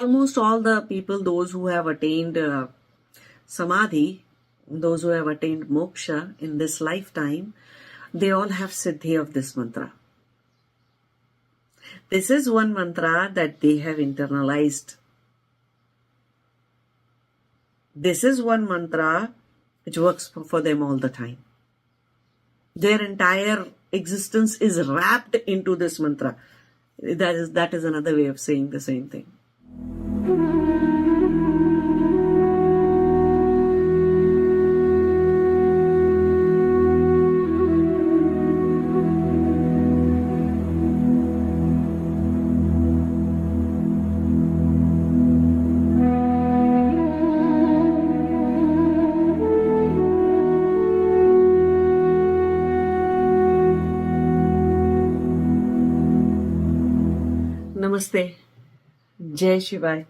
almost all the people, those who have attained Samadhi, those who have attained moksha in this lifetime, they all have siddhi of this mantra. This is one mantra that they have internalized. This is one mantra which works for them all the time. Their entire existence is wrapped into this mantra. That is another way of saying the same thing. Namaste. Jai Shiva.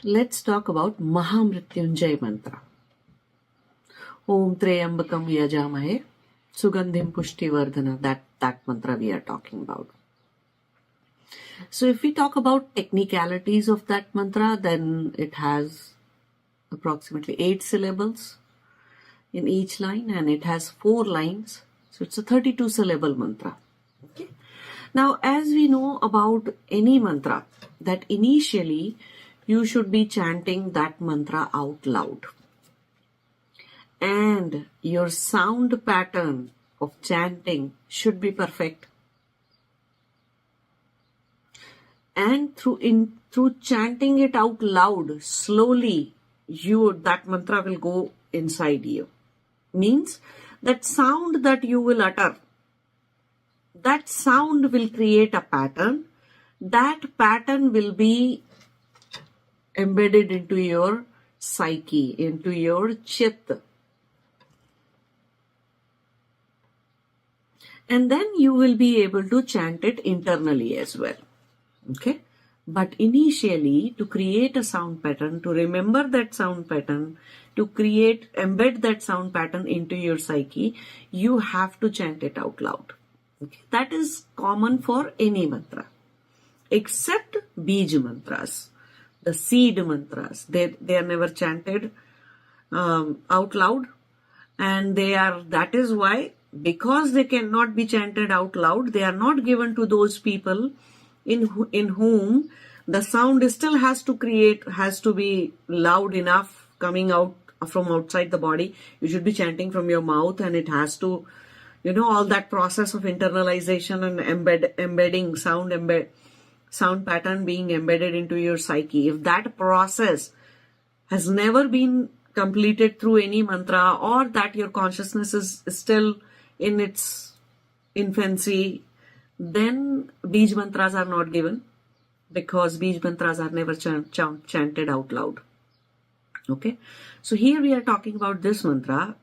Let's talk about Maha-Mrityunjaya Mantra. Om Trayambakam Yajamahe Sugandhim Pushti Vardhana. That mantra we are talking about. So if we talk about technicalities of that mantra, then it has approximately 8 syllables in each line, and it has 4 lines. So it's a 32 syllable mantra. Okay. Now, as we know about any mantra, that initially you should be chanting that mantra out loud. And your sound pattern of chanting should be perfect. And through chanting it out loud, slowly, that mantra will go inside you. Means that sound that you will utter, that sound will create a pattern. That pattern will be embedded into your psyche, into your chitta. And then you will be able to chant it internally as well. Okay? But initially, to create a sound pattern, to remember that sound pattern, to embed that sound pattern into your psyche, you have to chant it out loud. Okay? That is common for any mantra, except Bij mantras, the seed mantras. They are never chanted out loud, and that is why, because they cannot be chanted out loud, they are not given to those people in whom the sound still has to be loud enough coming out from outside the body. You should be chanting from your mouth, and it has to, all that process of internalization and embedding sound pattern being embedded into your psyche. If that process has never been completed through any mantra, or that your consciousness is still in its infancy, then Bij mantras are not given, because Bij mantras are never chanted out loud. Okay, so here we are talking about this mantra,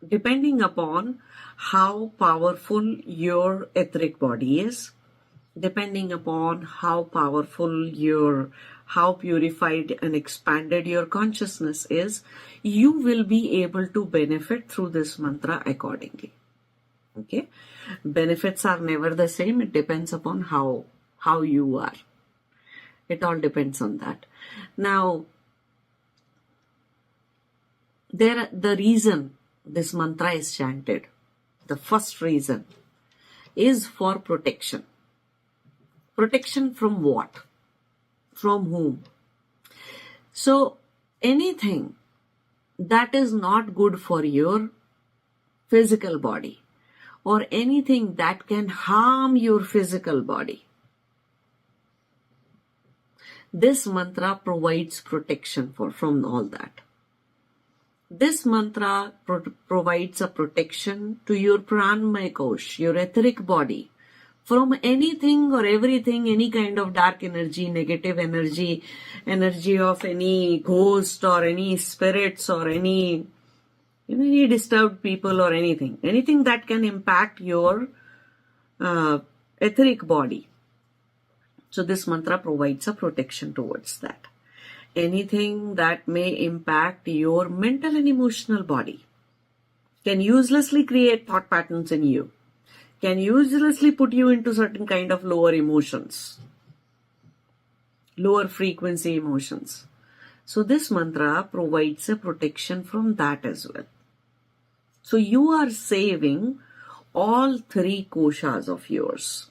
depending upon how powerful your etheric body is, depending upon how powerful how purified and expanded your consciousness is, you will be able to benefit through this mantra accordingly. Okay, benefits are never the same. It depends upon how you are. It all depends on that. Now, the reason this mantra is chanted, the first reason, is for protection. Protection from what? From whom? So, anything that is not good for your physical body, or anything that can harm your physical body, this mantra provides protection from all that. This mantra provides a protection to your pranamaya kosh, your etheric body, from anything or everything, any kind of dark energy, negative energy of any ghost or any spirits or any disturbed people or anything that can impact your etheric body. So this mantra provides a protection towards that. Anything that may impact your mental and emotional body, can uselessly create thought patterns in you, can uselessly put you into certain kind of lower emotions, lower frequency emotions. So this mantra provides a protection from that as well. So you are saving all three koshas of yours.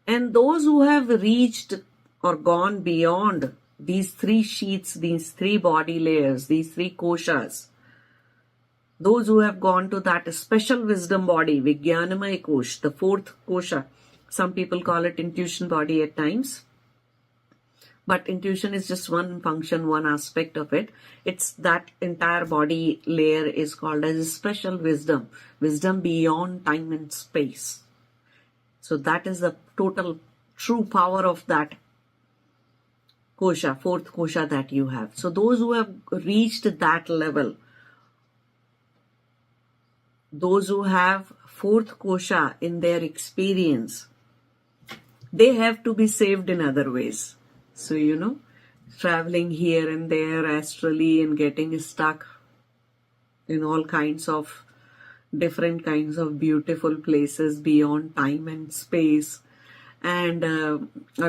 And those who have reached or gone beyond these three sheaths, these three body layers, these three koshas, those who have gone to that special wisdom body, Vijnanamaya Kosh, the fourth kosha, some people call it intuition body at times. But intuition is just one function, one aspect of it. It's that entire body layer is called as special wisdom, wisdom beyond time and space. So that is the total true power of that kosha, fourth kosha that you have. So those who have reached that level, those who have fourth kosha in their experience, they have to be saved in other ways. So, traveling here and there astrally and getting stuck in all kinds of different kinds of beautiful places beyond time and space. And a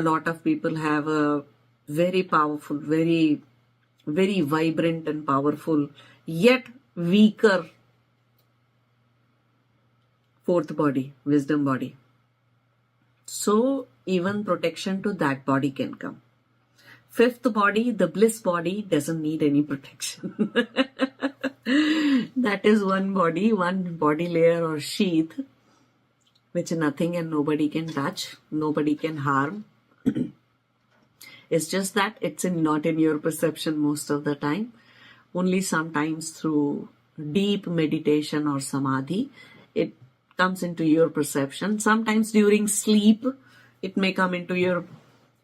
lot of people have a very powerful, very, very vibrant and powerful, yet weaker fourth body, wisdom body. So even protection to that body can come. Fifth body, the bliss body, doesn't need any protection. That is one body layer or sheath, which nothing and nobody can touch, nobody can harm. It's just that it's not in your perception most of the time. Only sometimes through deep meditation or samadhi, it comes into your perception. Sometimes during sleep, it may come into your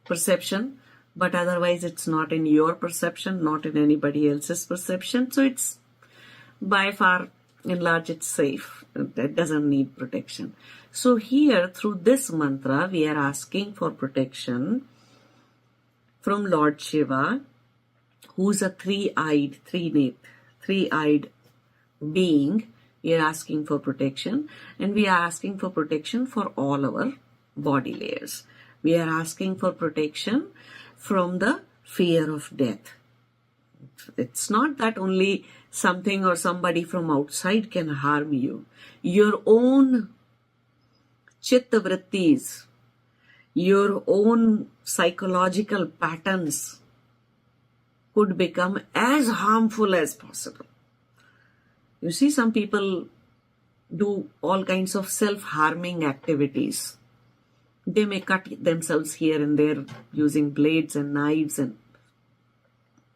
perception. But otherwise it's not in your perception, not in anybody else's perception. So it's by far and large, it's safe. It doesn't need protection. So here through this mantra, we are asking for protection from Lord Shiva, who's a three-eyed being. We are asking for protection, and we are asking for protection for all our body layers. We are asking for protection from the fear of death. It's not that only something or somebody from outside can harm you. Your own chitta vrittis, your own psychological patterns could become as harmful as possible. You see, some people do all kinds of self-harming activities. They may cut themselves here and there using blades and knives and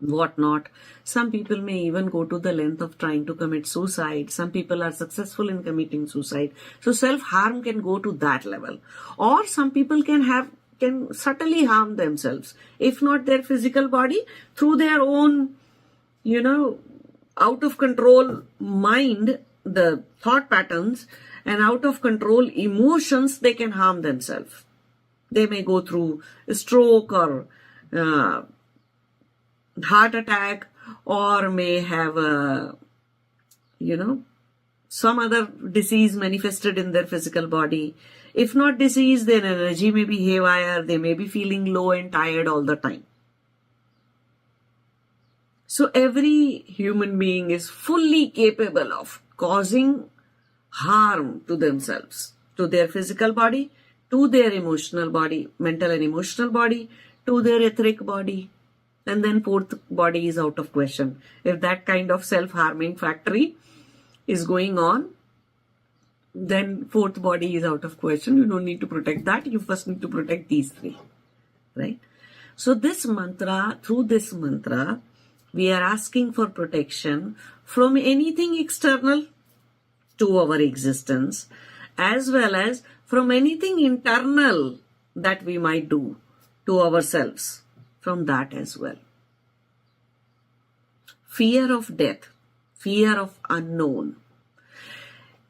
whatnot. Some people may even go to the length of trying to commit suicide. Some people are successful in committing suicide. So self-harm can go to that level. Or some people can subtly harm themselves, if not their physical body, through their own, out of control mind, the thought patterns, and out of control emotions, they can harm themselves. They may go through a stroke or heart attack, or may have some other disease manifested in their physical body. If not disease, their energy may be haywire. They may be feeling low and tired all the time. So every human being is fully capable of causing harm to themselves, to their physical body, to their emotional body, mental and emotional body, to their etheric body. And then fourth body is out of question. If that kind of self-harming factory is going on, then fourth body is out of question. You don't need to protect that. You first need to protect these three, right? So this mantra, through this mantra, we are asking for protection from anything external to our existence, as well as from anything internal that we might do to ourselves, from that as well. Fear of death, fear of unknown.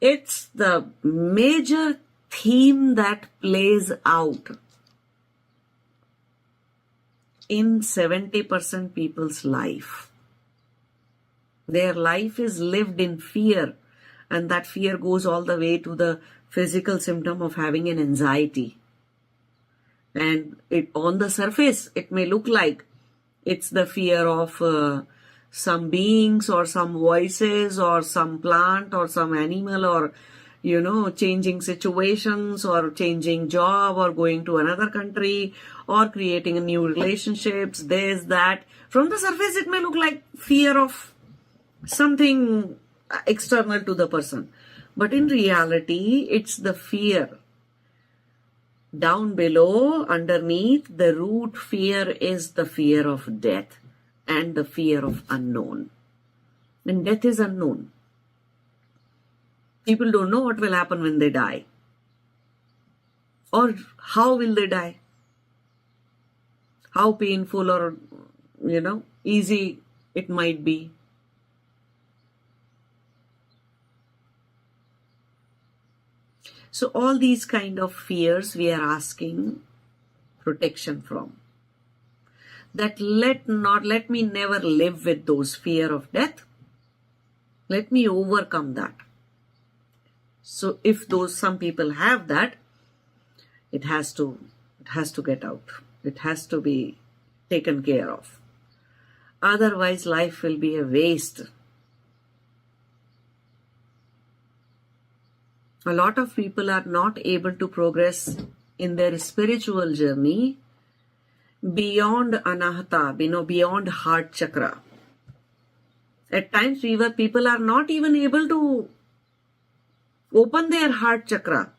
It's the major theme that plays out in 70% people's life. Their life is lived in fear And that fear goes all the way to the physical symptom of having an anxiety. And on the surface, it may look like it's the fear of some beings or some voices or some plant or some animal or, changing situations or changing job or going to another country or creating new relationships, this, that. From the surface, it may look like fear of something external to the person. But in reality, it's the fear. Down below, underneath, the root fear is the fear of death and the fear of unknown. And death is unknown. People don't know what will happen when they die. Or how will they die? How painful or, easy it might be. So all these kind of fears we are asking protection from. That let me never live with those fear of death. Let me overcome that. So if some people have that, it has to get out. It has to be taken care of. Otherwise, life will be a waste. A lot of people are not able to progress in their spiritual journey beyond anahata, beyond heart chakra. At times, people are not even able to open their heart chakra,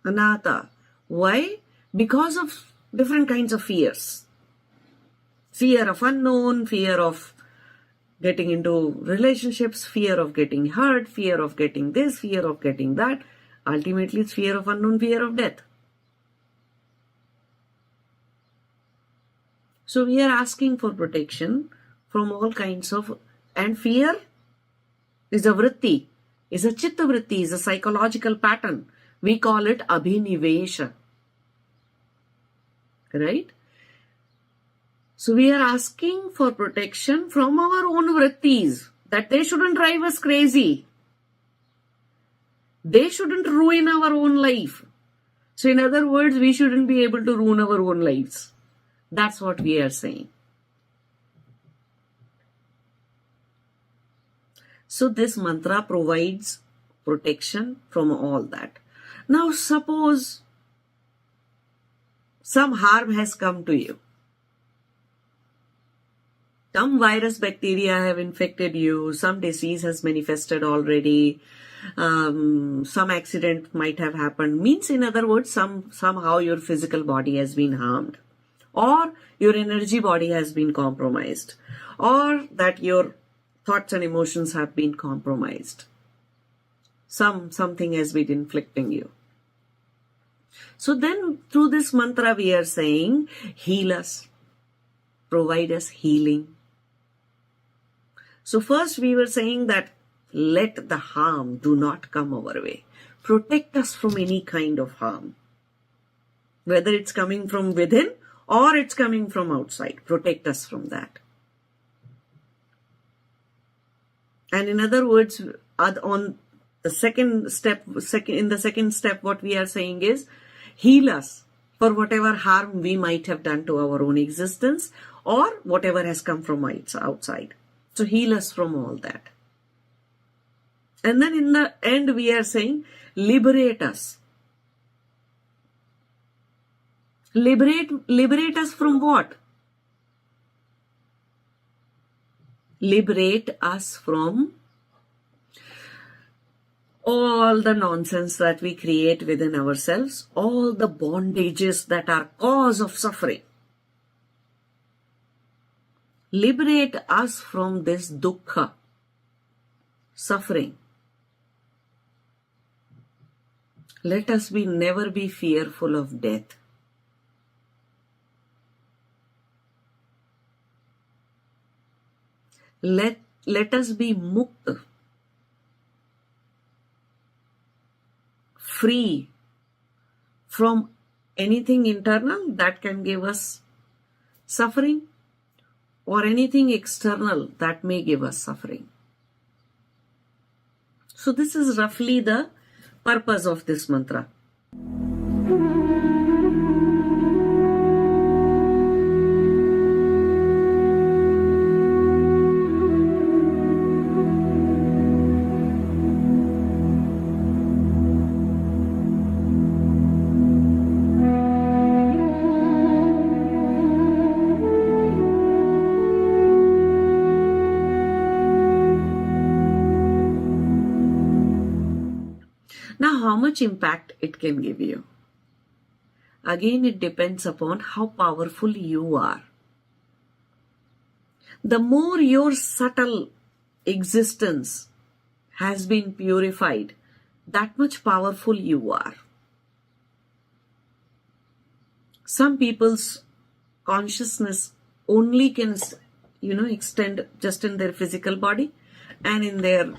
anahata. Why? Because of different kinds of fears. Fear of unknown, fear of getting into relationships, fear of getting hurt, fear of getting this, fear of getting that. Ultimately, it's fear of unknown, fear of death. So we are asking for protection from all kinds of, and fear is a vritti, is a chitta vritti, is a psychological pattern. We call it abhinivesha. Right? So we are asking for protection from our own vrittis, that they shouldn't drive us crazy. They shouldn't ruin our own life. So in other words, we shouldn't be able to ruin our own lives. That's what we are saying. So this mantra provides protection from all that. Now suppose some harm has come to you. Some virus, bacteria have infected you, some disease has manifested already, some accident might have happened. Means, in other words, somehow your physical body has been harmed, or your energy body has been compromised, or that your thoughts and emotions have been compromised. Something has been inflicting you. So then through this mantra we are saying, heal us, provide us healing. So first we were saying that let the harm do not come our way. Protect us from any kind of harm. Whether it's coming from within or it's coming from outside. Protect us from that. And in other words, on the second step, what we are saying is, heal us for whatever harm we might have done to our own existence or whatever has come from outside. So heal us from all that. And then in the end we are saying, liberate us. Liberate us from what? Liberate us from all the nonsense that we create within ourselves, all the bondages that are cause of suffering. Liberate us from this dukkha, suffering. Let us never be fearful of death. Let us be mukta, free from anything internal that can give us suffering or anything external that may give us suffering. So this is roughly the purpose of this mantra. Now, how much impact it can give you? Again, it depends upon how powerful you are. The more your subtle existence has been purified, that much powerful you are. Some people's consciousness only can, extend just in their physical body and in their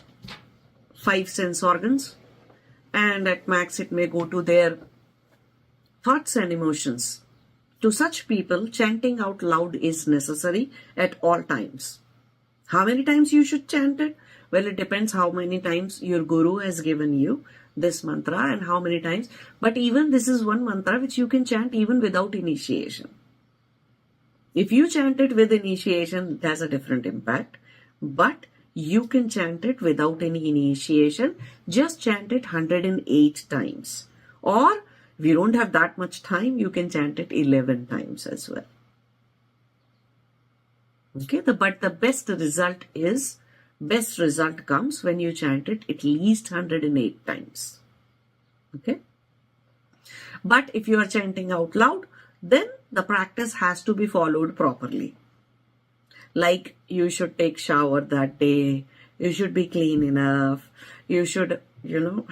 5 sense organs. And at max it may go to their thoughts and emotions. To such people, chanting out loud is necessary at all times. How many times you should chant it? Well, it depends how many times your guru has given you this mantra and how many times. But even this is one mantra which you can chant even without initiation. If you chant it with initiation, it has a different impact. But you can chant it without any initiation. Just chant it 108 times. Or if you don't have that much time, you can chant it 11 times as well. Okay, but the best result comes when you chant it at least 108 times. Okay. But if you are chanting out loud, then the practice has to be followed properly. Like you should take shower that day, you should be clean enough, you should,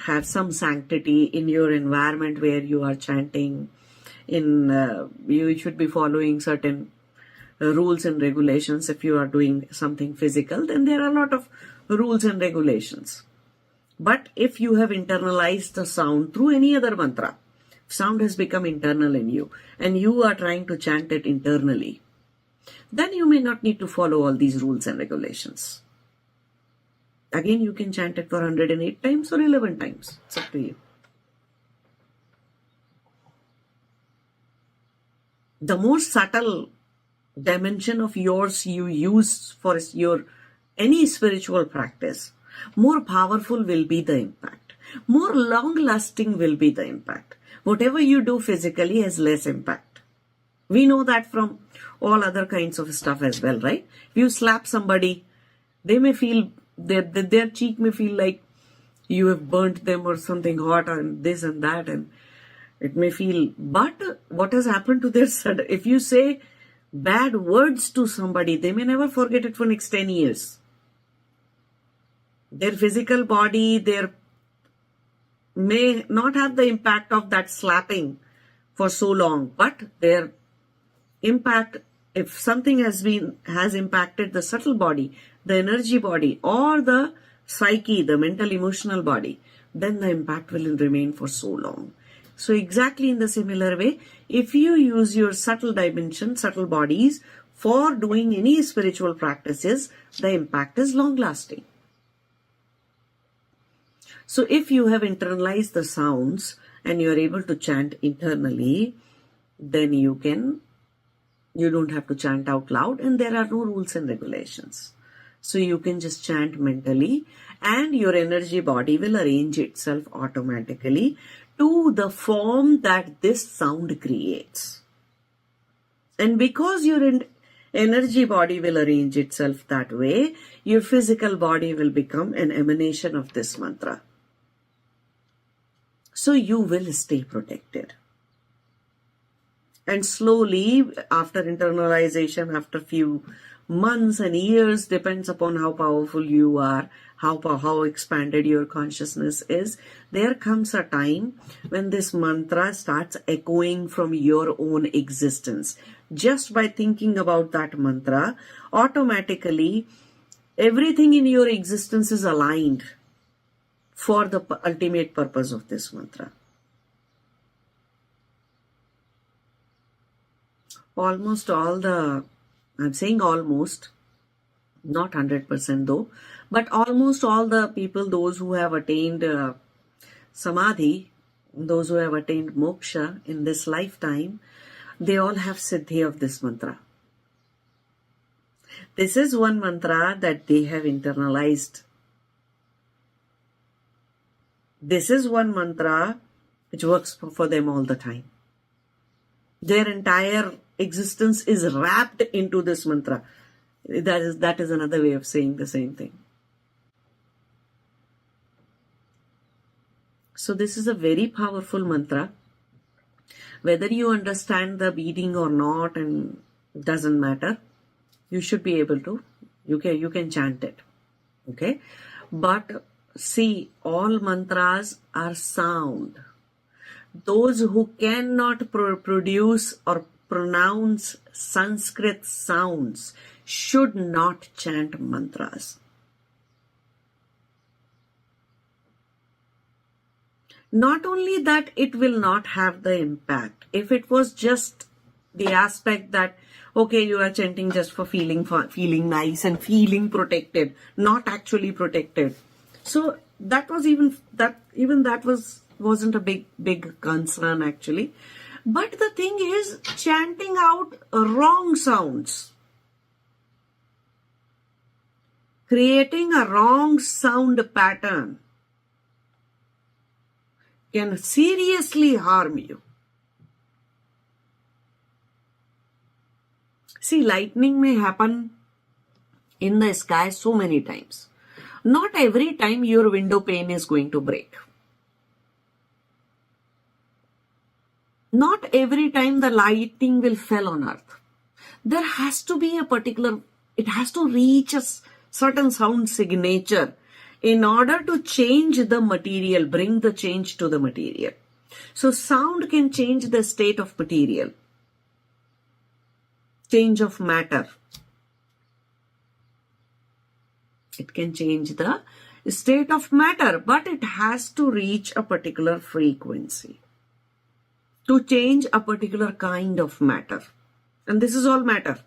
have some sanctity in your environment where you are chanting. You should be following certain rules and regulations. If you are doing something physical, then there are a lot of rules and regulations. But if you have internalized the sound through any other mantra, sound has become internal in you and you are trying to chant it internally, then you may not need to follow all these rules and regulations. Again, you can chant it for 108 times or 11 times. It's up to you. The more subtle dimension of yours you use for your any spiritual practice, more powerful will be the impact. More long-lasting will be the impact. Whatever you do physically has less impact. We know that from all other kinds of stuff as well, right? If you slap somebody, they may feel, their cheek may feel like you have burnt them or something hot and this and that, and it may feel, but what has happened to their sudden, if you say bad words to somebody, they may never forget it for next 10 years. Their physical body, may not have the impact of that slapping for so long, but their impact, if something has impacted the subtle body, the energy body, or the psyche, the mental emotional body, then the impact will remain for so long. So exactly in the similar way, if you use your subtle dimension, subtle bodies for doing any spiritual practices, the impact is long lasting. So if you have internalized the sounds and you are able to chant internally, then you don't have to chant out loud and there are no rules and regulations. So you can just chant mentally and your energy body will arrange itself automatically to the form that this sound creates. And because your energy body will arrange itself that way, your physical body will become an emanation of this mantra. So you will stay protected. And slowly, after internalization, after few months and years, depends upon how powerful you are, how expanded your consciousness is, there comes a time when this mantra starts echoing from your own existence. Just by thinking about that mantra, automatically everything in your existence is aligned for the ultimate purpose of this mantra. I'm saying almost, not 100% though, But almost all the people, those who have attained Samadhi, those who have attained moksha in this lifetime, they all have siddhi of this mantra. This is one mantra that they have internalized. This is one mantra which works for them all the time. Their entire existence is wrapped into this mantra. That is another way of saying the same thing. So this is a very powerful mantra. Whether you understand the meaning or not, and doesn't matter. You should be able to. You can chant it. Okay? But see, all mantras are sound. Those who cannot produce or pronounce Sanskrit sounds should not chant mantras. Not only that, it will not have the impact. If it was just the aspect that, okay, you are chanting just for feeling nice and feeling protected, not actually protected. So that wasn't a big concern actually. But the thing is, chanting out wrong sounds, creating a wrong sound pattern, can seriously harm you. See, lightning may happen in the sky so many times. Not every time your window pane is going to break. Not every time the lightning will fall on earth. There has to be it has to reach a certain sound signature in order to change the material, bring the change to the material. So sound can change the state of material, change of matter. It can change the state of matter, but it has to reach a particular frequency to change a particular kind of matter. And this is all matter.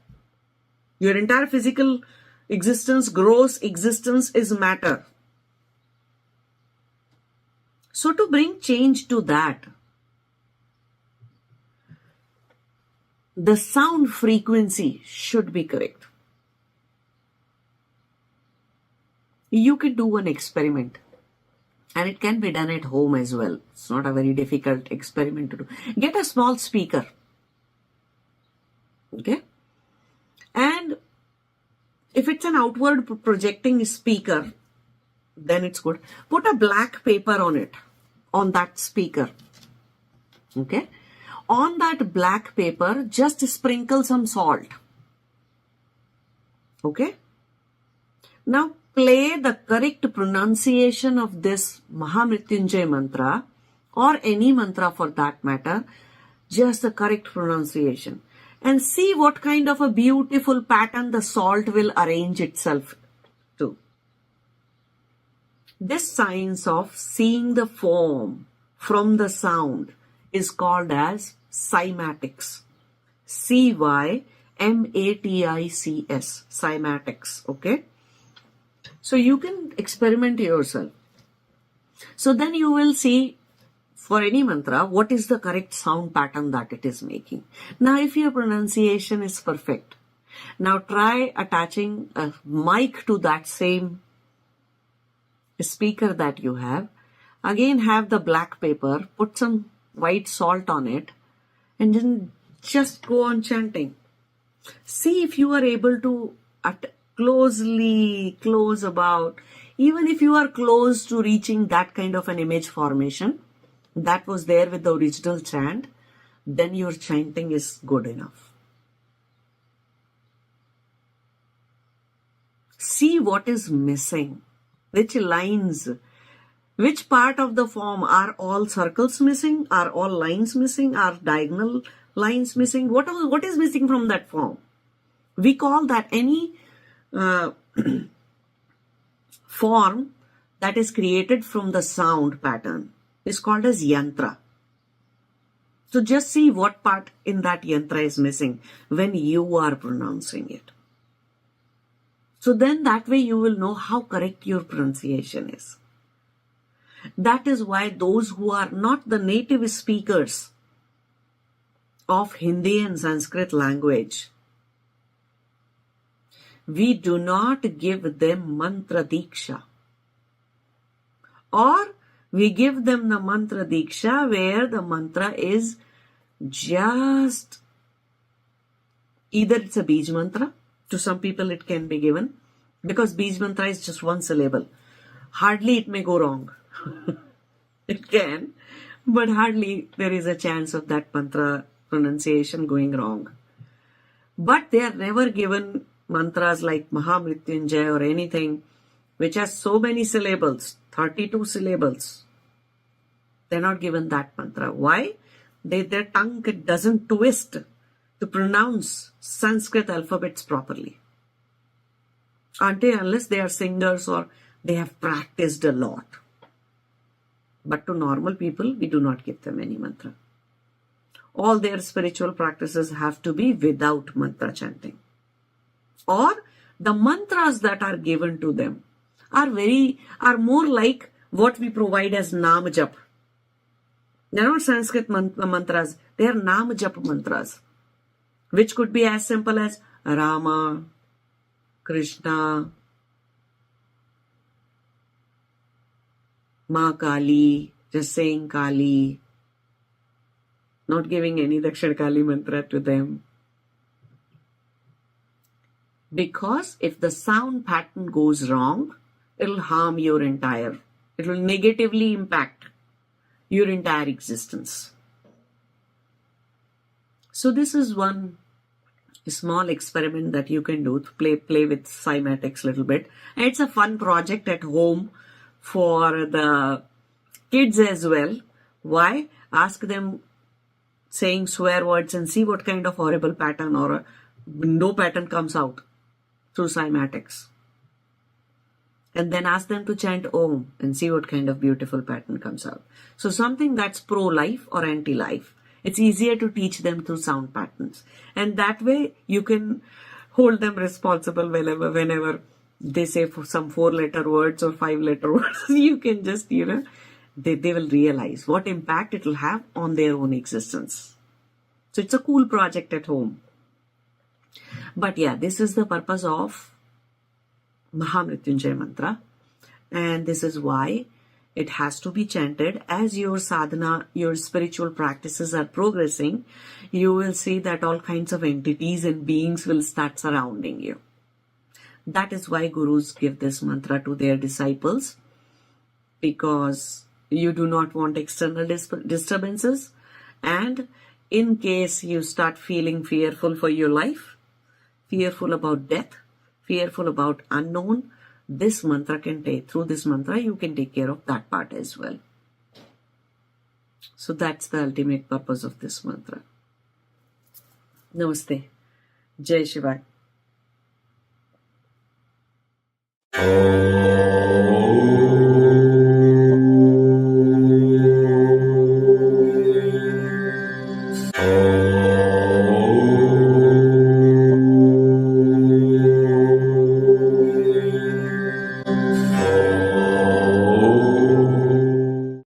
Your entire physical existence, gross existence is matter. So to bring change to that, the sound frequency should be correct. You can do an experiment, and it can be done at home as well. It's not a very difficult experiment to do. Get a small speaker. Okay? And if it's an outward projecting speaker, then it's good. Put a black paper on it, on that speaker. Okay? On that black paper, just sprinkle some salt. Okay? Now play the correct pronunciation of this Maha-Mrityunjaya Mantra, or any mantra for that matter, just the correct pronunciation. And see what kind of a beautiful pattern the salt will arrange itself to. This science of seeing the form from the sound is called as cymatics. Cymatics, cymatics, okay? So you can experiment yourself. So then you will see, for any mantra, what is the correct sound pattern that it is making. Now if your pronunciation is perfect, now try attaching a mic to that same speaker that you have. Again, have the black paper, put some white salt on it, and then just go on chanting. See if you are able to close about, even if you are close to reaching that kind of an image formation that was there with the original chant, then your chanting is good enough. See what is missing, which lines, which part of the form. Are all circles missing? Are all lines missing? Are diagonal lines missing? What is missing from that form? We call that any form that is created from the sound pattern is called as yantra. So just see what part in that yantra is missing when you are pronouncing it. So then that way you will know how correct your pronunciation is. That is why those who are not the native speakers of Hindi and Sanskrit language, we do not give them mantra Deeksha. Or we give them the mantra Deeksha where the mantra is just either it's a Bij mantra. To some people it can be given because Bij mantra is just one syllable. Hardly it may go wrong. It can, but hardly there is a chance of that mantra pronunciation going wrong. But they are never given mantras like Maha-Mrityunjaya or anything which has so many syllables, 32 syllables. They're not given that mantra. Why? Their tongue doesn't twist to pronounce Sanskrit alphabets properly. Unless they are singers or they have practiced a lot. But to normal people, we do not give them any mantra. All their spiritual practices have to be without mantra chanting. Or the mantras that are given to them are more like what we provide as Nam Jap. They are not Sanskrit mantras, they are Nam Jap mantras, which could be as simple as Rama, Krishna, Ma Kali, just saying Kali, not giving any Dakshina Kali mantra to them. Because if the sound pattern goes wrong, it will harm it will negatively impact your entire existence. So this is one small experiment that you can do to play with cymatics a little bit. And it's a fun project at home for the kids as well. Why? Ask them saying swear words and see what kind of horrible pattern or a no pattern comes out through cymatics. And then ask them to chant Om and see what kind of beautiful pattern comes out. So something that's pro-life or anti-life. It's easier to teach them through sound patterns. And that way you can hold them responsible whenever they say for some 4-letter words or 5-letter words. You can just, they will realize what impact it will have on their own existence. So it's a cool project at home. But yeah, this is the purpose of Maha-Mrityunjaya Mantra. And this is why it has to be chanted as your sadhana, your spiritual practices are progressing. You will see that all kinds of entities and beings will start surrounding you. That is why gurus give this mantra to their disciples, because you do not want external disturbances. And in case you start feeling fearful for your life, fearful about death, fearful about unknown, this mantra through this mantra you can take care of that part as well. So that's the ultimate purpose of this mantra. Namaste. Jai Shiva.